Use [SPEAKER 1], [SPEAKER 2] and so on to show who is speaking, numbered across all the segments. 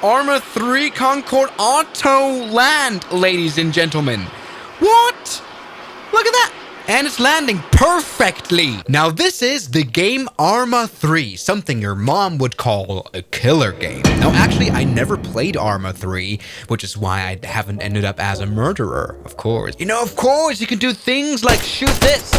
[SPEAKER 1] Arma 3 Concorde Auto Land, ladies and gentlemen. What? Look at that. And it's landing perfectly. Now this is the game Arma 3, something your mom would call a killer game. Now actually, I never played Arma 3, which is why I haven't ended up as a murderer, of course. You know, of course, you can do things like shoot this.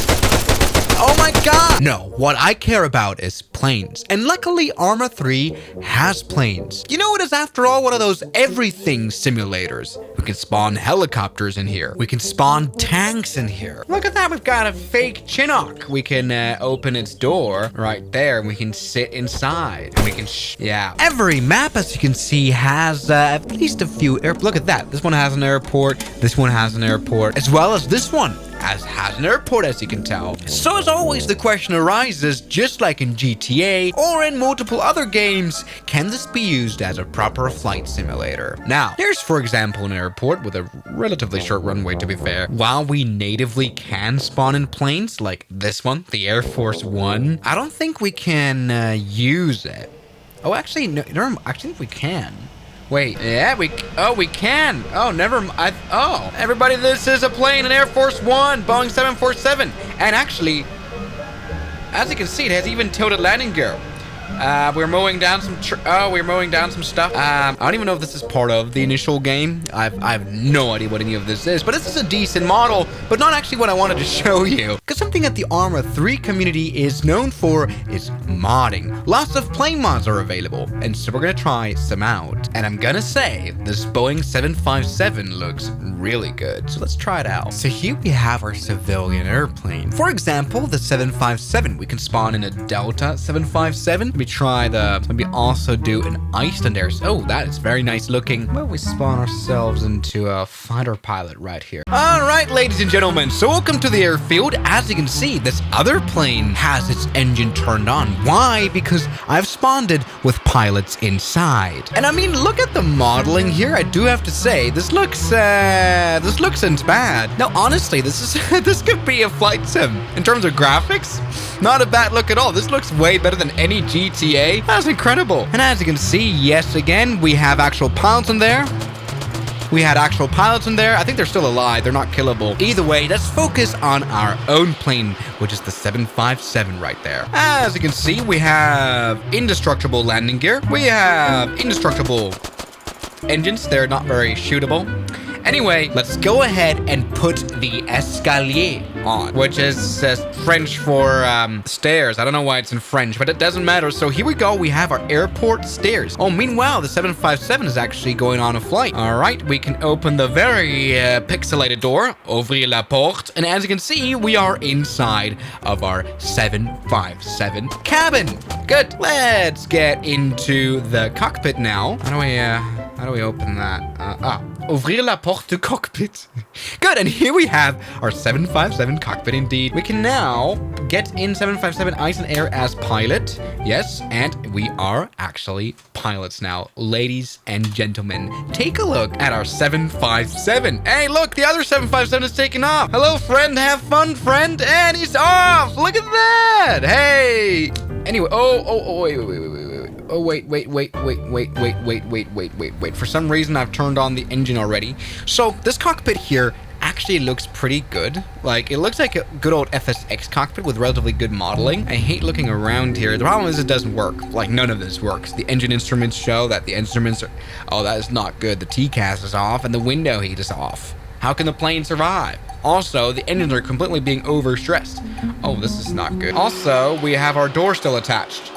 [SPEAKER 1] Oh my god! No, what I care about is planes. And luckily, Arma 3 has planes. You know, it is after all one of those everything simulators. We can spawn helicopters in here. We can spawn tanks in here. Look at that, we've got a fake Chinook. We can open its door right there and we can sit inside. And we can yeah. Every map, as you can see, has at least a few look at that. This one has an airport. This one has an airport. As well as this one. Has an airport, as you can tell. So as always, the question arises, just like in GTA or in multiple other games, can this be used as a proper flight simulator? Now, here's for example an airport with a relatively short runway, to be fair. While we natively can spawn in planes like this one, the Air Force One, I don't think we can use it. Oh, actually, no, I think we can. Wait, yeah, we can. Oh, never mind. Oh, everybody, this is a plane, an Air Force One, Boeing 747. And actually, as you can see, it has even tilted landing gear. We're mowing down some stuff. I don't even know if this is part of the initial game. I have no idea what any of this is, but this is a decent model, but not actually what I wanted to show you. Because something that the Arma 3 community is known for is modding. Lots of plane mods are available, and so we're gonna try some out. And I'm gonna say, this Boeing 757 looks really good, so let's try it out. So here we have our civilian airplane. For example, the 757, we can spawn in a Delta 757. We try maybe also do an Iceland Air. Oh, that is very nice looking. Well, we spawn ourselves into a fighter pilot right here. All right, ladies and gentlemen, so welcome to the airfield. As you can see, this other plane has its engine turned on. Why? Because I've spawned it with pilots inside. And I mean, look at the modeling here. I do have to say, this looks isn't bad. Now, honestly, this could be a flight sim. In terms of graphics, not a bad look at all. This looks way better than any GTA. That's incredible. And as you can see, yes, again, we have actual pilots in there. We had actual pilots in there. I think they're still alive. They're not killable. Either way, let's focus on our own plane, which is the 757 right there. As you can see, we have indestructible landing gear. We have indestructible engines. They're not very shootable. Anyway, let's go ahead and put the escalier on, which is French for stairs. I don't know why it's in French, but it doesn't matter. So here we go. We have our airport stairs. Oh, meanwhile, the 757 is actually going on a flight. All right, we can open the very pixelated door. Ouvrir la porte. And as you can see, we are inside of our 757 cabin. Good. Let's get into the cockpit now. How do we open that? Ouvrir la porte du cockpit. Good, and here we have our 757 cockpit indeed. We can now get in 757 Iceland Air as pilot. Yes, and we are actually pilots now. Ladies and gentlemen, take a look at our 757. Hey, look, the other 757 is taking off. Hello, friend, have fun, friend. And he's off. Look at that. Hey. Anyway, wait. For some reason, I've turned on the engine already. So this cockpit here actually looks pretty good. Like, it looks like a good old FSX cockpit with relatively good modeling. I hate looking around here. The problem is it doesn't work. Like, none of this works. The engine instruments show that the instruments are... Oh, that is not good. The TCAS is off and the window heat is off. How can the plane survive? Also, the engines are completely being overstressed. Oh, this is not good. Also, we have our door still attached.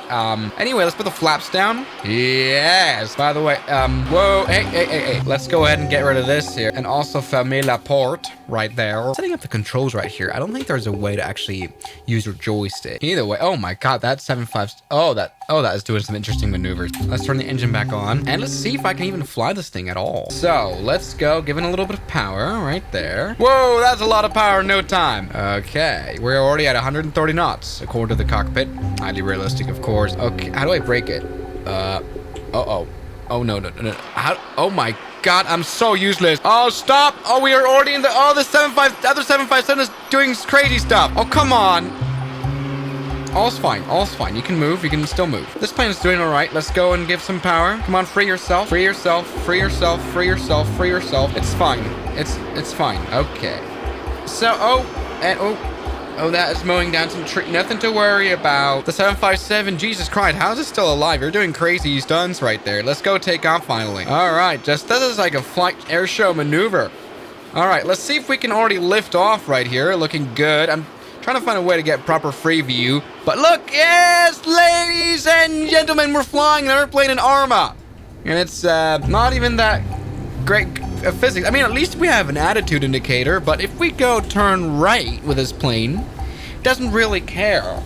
[SPEAKER 1] Anyway, let's put the flaps down. Yes. By the way, whoa, hey. Let's go ahead and get rid of this here. And also fermer la porte right there. Setting up the controls right here. I don't think there's a way to actually use your joystick. Either way, oh my god, that's 7.5. Oh, that is doing some interesting maneuvers. Let's turn the engine back on. And let's see if I can even fly this thing at all. So, let's go, giving a little bit of power right there. Whoa, that's a lot of power in no time. Okay, we're already at 130 knots, according to the cockpit. Highly realistic, of course. Okay, how do I break it? Oh no. How? Oh my god, I'm so useless. Oh, stop. Oh, we are already in the... Oh, the other 757 is doing crazy stuff. Oh, come on. All's fine. All's fine. You can move. You can still move. This plane is doing all right. Let's go and give some power. Come on, free yourself. Free yourself. Free yourself. Free yourself. Free yourself. It's fine. It's fine. Okay. So, oh, that is mowing down some tree. Nothing to worry about. The 757, Jesus Christ, how is it still alive? You're doing crazy stunts right there. Let's go take off finally. All right, this is like a flight air show maneuver. All right, let's see if we can already lift off right here. Looking good. I'm trying to find a way to get proper free view. But look, yes, ladies and gentlemen, we're flying an airplane in Arma. And it's not even that great physics. I mean, at least we have an attitude indicator, but if we go turn right with this plane, it doesn't really care.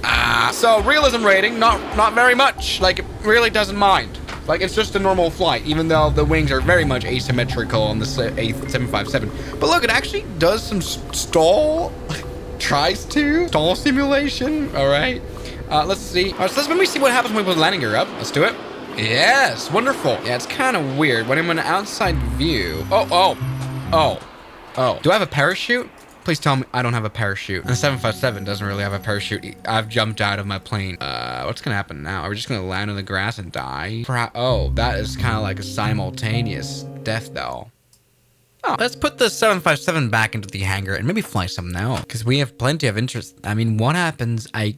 [SPEAKER 1] So realism rating, not very much. Like, it really doesn't mind. Like, it's just a normal flight, even though the wings are very much asymmetrical on the 757. But look, it actually does some stall, tries to stall simulation. All right, let's see. All right, so let me see what happens when we put the landing gear up. Let's do it. Yes, wonderful. Yeah, it's kind of weird when I'm in an outside view. Oh. Do I have a parachute? Please tell me I don't have a parachute. The 757 doesn't really have a parachute. I've jumped out of my plane. What's gonna happen now? Are we just gonna land on the grass and die? Oh, that is kind of like a simultaneous death though. Oh, let's put the 757 back into the hangar and maybe fly some now, because we have plenty of interest. I mean, what happens? I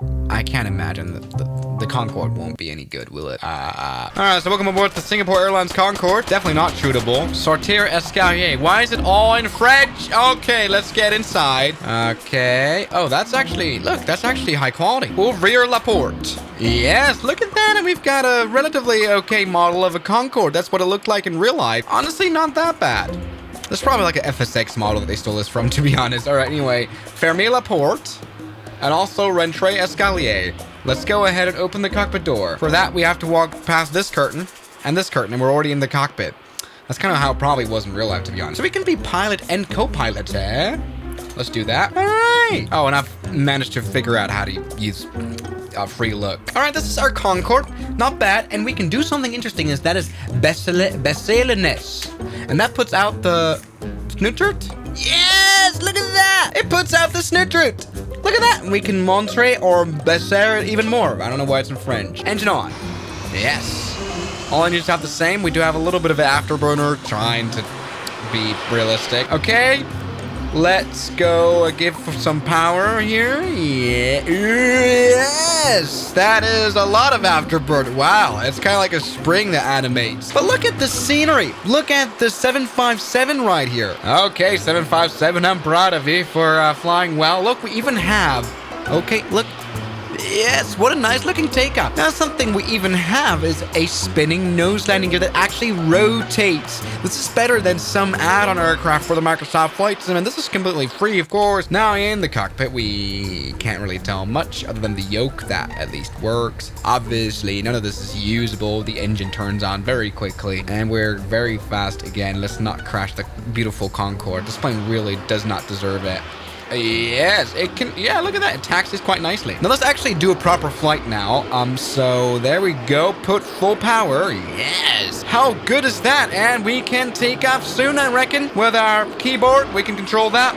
[SPEAKER 1] can't imagine that the Concorde won't be any good, will it? All right, so welcome aboard the Singapore Airlines Concorde. Definitely not shootable. Sortir escalier. Why is it all in French? Okay, let's get inside. Okay. Oh, that's actually, look, that's actually high quality. Ouvrir la porte. Yes, look at that. And we've got a relatively okay model of a Concorde. That's what it looked like in real life. Honestly, not that bad. There's probably like an FSX model that they stole this from, to be honest. All right, anyway, fermez la porte, and also rentrez escalier. Let's go ahead and open the cockpit door. For that, we have to walk past this curtain, and we're already in the cockpit. That's kind of how it probably was in real life, to be honest. So we can be pilot and co-pilot, eh? Let's do that. All right. Oh, and I've managed to figure out how to use free look. All right, this is our Concorde. Not bad, and we can do something interesting, that is Besseleness. And that puts out the Snootert? Yes, look at that! It puts out the Snootert! Look at that! We can Montre or Besser it even more. I don't know why it's in French. Engine on. Yes. All engines have the same. We do have a little bit of an afterburner trying to be realistic. Okay. Let's go give some power here. Yeah. Yes, that is a lot of afterburner. Wow, it's kind of like a spring that animates. But look at the scenery. Look at the 757 right here. Okay, 757, I'm proud of you for flying well. Look, we even have, okay, look. Yes, what a nice looking takeoff. Now something we even have is a spinning nose landing gear that actually rotates. This is better than some add-on aircraft for the Microsoft Flight Sim, and this is completely free, of course. Now in the cockpit, we can't really tell much other than the yoke that at least works. Obviously, none of this is usable. The engine turns on very quickly, and we're very fast again. Let's not crash the beautiful Concorde. This plane really does not deserve it. Yes, it can. Yeah, look at that. It taxis quite nicely. Now let's actually do a proper flight now. So there we go. Put full power. Yes. How good is that? And we can take off soon, I reckon. With our keyboard, we can control that.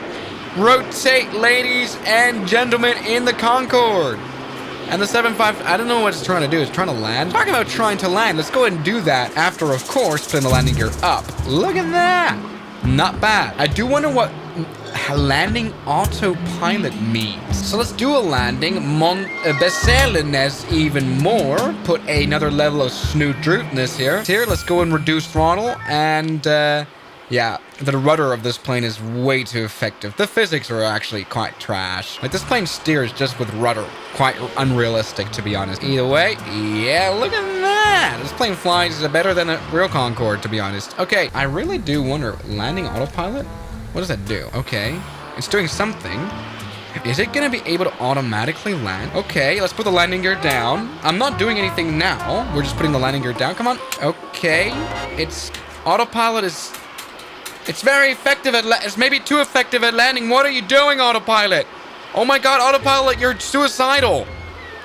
[SPEAKER 1] Rotate, ladies and gentlemen, in the Concorde. And the 75, I don't know what it's trying to do. It's trying to land. Talking about trying to land. Let's go ahead and do that after, of course, putting the landing gear up. Look at that. Not bad. I do wonder what landing autopilot means. So let's do a landing. Besseleness even more. Put another level of snootrootness here. Here, let's go and reduce throttle. And yeah, the rudder of this plane is way too effective. The physics are actually quite trash. Like, this plane steers just with rudder. Quite unrealistic, to be honest. Either way, yeah, look at that. This plane flies better than a real Concorde, to be honest. Okay, I really do wonder, landing autopilot? What does that do? Okay, it's doing something. Is it gonna be able to automatically land? Okay, let's put the landing gear down. I'm not doing anything now. We're just putting the landing gear down. Come on. Okay, autopilot is... It's very effective it's maybe too effective at landing. What are you doing, autopilot? Oh my god, autopilot, you're suicidal.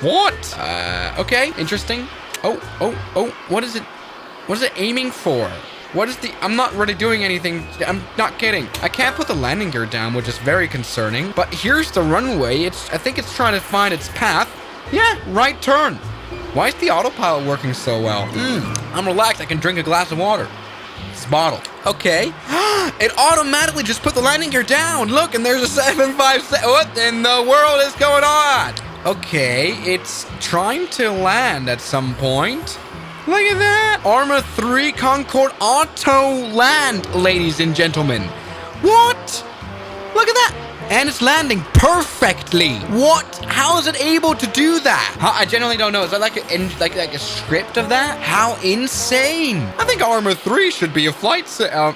[SPEAKER 1] What? Okay, interesting. Oh, what is it? What is it aiming for? What is I'm not really doing anything. I'm not kidding. I can't put the landing gear down, which is very concerning. But here's the runway. I think it's trying to find its path. Yeah, right turn. Why is the autopilot working so well? I'm relaxed. I can drink a glass of water. It's bottled. Okay. It automatically just put the landing gear down. Look, and there's a 757. What in the world is going on? Okay, it's trying to land at some point. Look at that. Arma 3 Concorde auto land, ladies and gentlemen. What? Look at that. And it's landing perfectly. What? How is it able to do that? I genuinely don't know. Is that like a script of that? How insane. I think Arma 3 should be a flight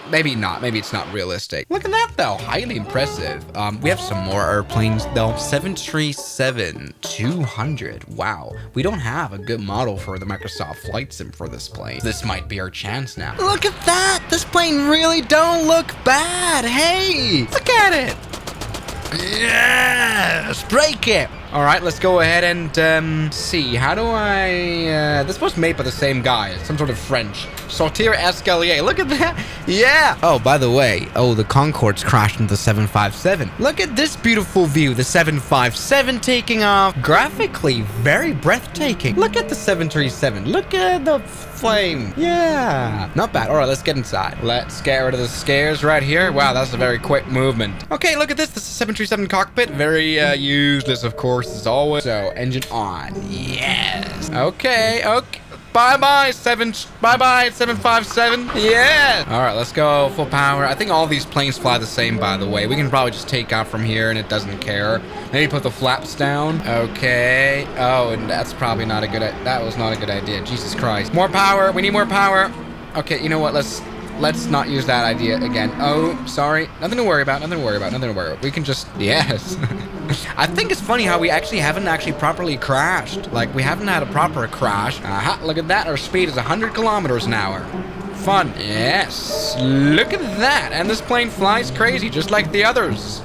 [SPEAKER 1] maybe not. Maybe it's not realistic. Look at that, though. Highly impressive. We have some more airplanes, though. 737-200. Wow. We don't have a good model for the Microsoft Flight Sim for this plane. This might be our chance now. Look at that. This plane really don't look bad. Hey, look at it. Yes! Break it! Alright, let's go ahead and, see. How do I, this was made by the same guy. Some sort of French. Sortir Escalier. Look at that! Yeah! Oh, by the way, the Concorde's crashed into the 757. Look at this beautiful view. The 757 taking off. Graphically, very breathtaking. Look at the 737. Look at the flame. Yeah! Not bad. Alright, let's get inside. Let's get rid of the scares right here. Wow, that's a very quick movement. Okay, look at this. This is a 737 cockpit. Very, useless, of course. As always. So, engine on. Yes. Okay. Bye-bye, 757. Yeah. All right, let's go full power. I think all these planes fly the same, by the way. We can probably just take off from here and it doesn't care. Maybe put the flaps down. Okay. Oh, and that's probably not a good... That was not a good idea. Jesus Christ. More power. We need more power. Okay, you know what? Let's not use that idea again. Oh, sorry. Nothing to worry about. We can just... Yes. I think it's funny how we haven't properly crashed. Like, we haven't had a proper crash. Aha, look at that. Our speed is 100 kilometers an hour. Fun. Yes. Look at that. And this plane flies crazy, just like the others.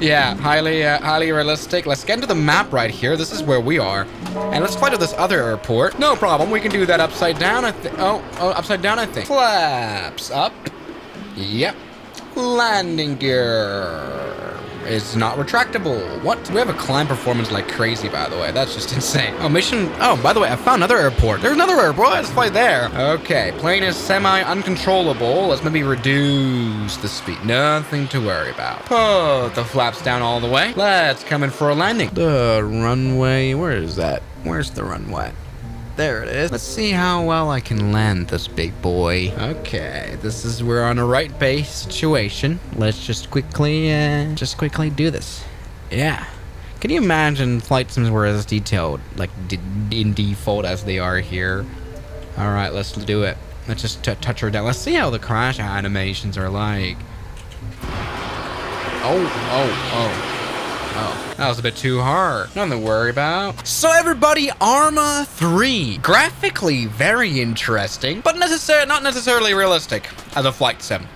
[SPEAKER 1] Yeah, highly realistic. Let's get into the map right here. This is where we are. And let's fly to this other airport. No problem. We can do that upside down, I think. Oh, upside down, I think. Flaps up. Yep. Landing gear is not retractable. What? We have a climb performance like crazy, by the way. That's just insane. Oh, mission. Oh, by the way, I found another airport. There's another airport. Let's fly there. Okay, plane is semi-uncontrollable. Let's maybe reduce the speed. Nothing to worry about. Put the flaps down all the way. Let's come in for a landing. The runway. Where is that? Where's the runway? There it is. Let's see how well I can land this big boy. Okay, we're on a right base situation. Let's just quickly do this. Yeah. Can you imagine flight sims were as detailed, like in default as they are here? All right, let's do it. Let's just touch her down. Let's see how the crash animations are like. Oh, that was a bit too hard. Nothing to worry about. So everybody, Arma 3. Graphically very interesting, but not necessarily realistic as a flight sim.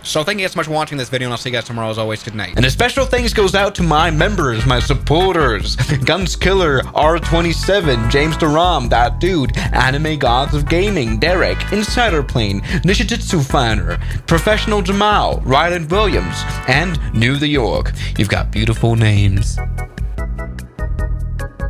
[SPEAKER 1] So thank you guys so much for watching this video, and I'll see you guys tomorrow as always. Good night. And a special thanks goes out to my members, my supporters. Guns Killer, R27, James Duram, That Dude, Anime Gods of Gaming, Derek, Insider Plane, Nishijitsu Fanner, Professional Jamal, Ryland Williams, and New the York. You've got beautiful names.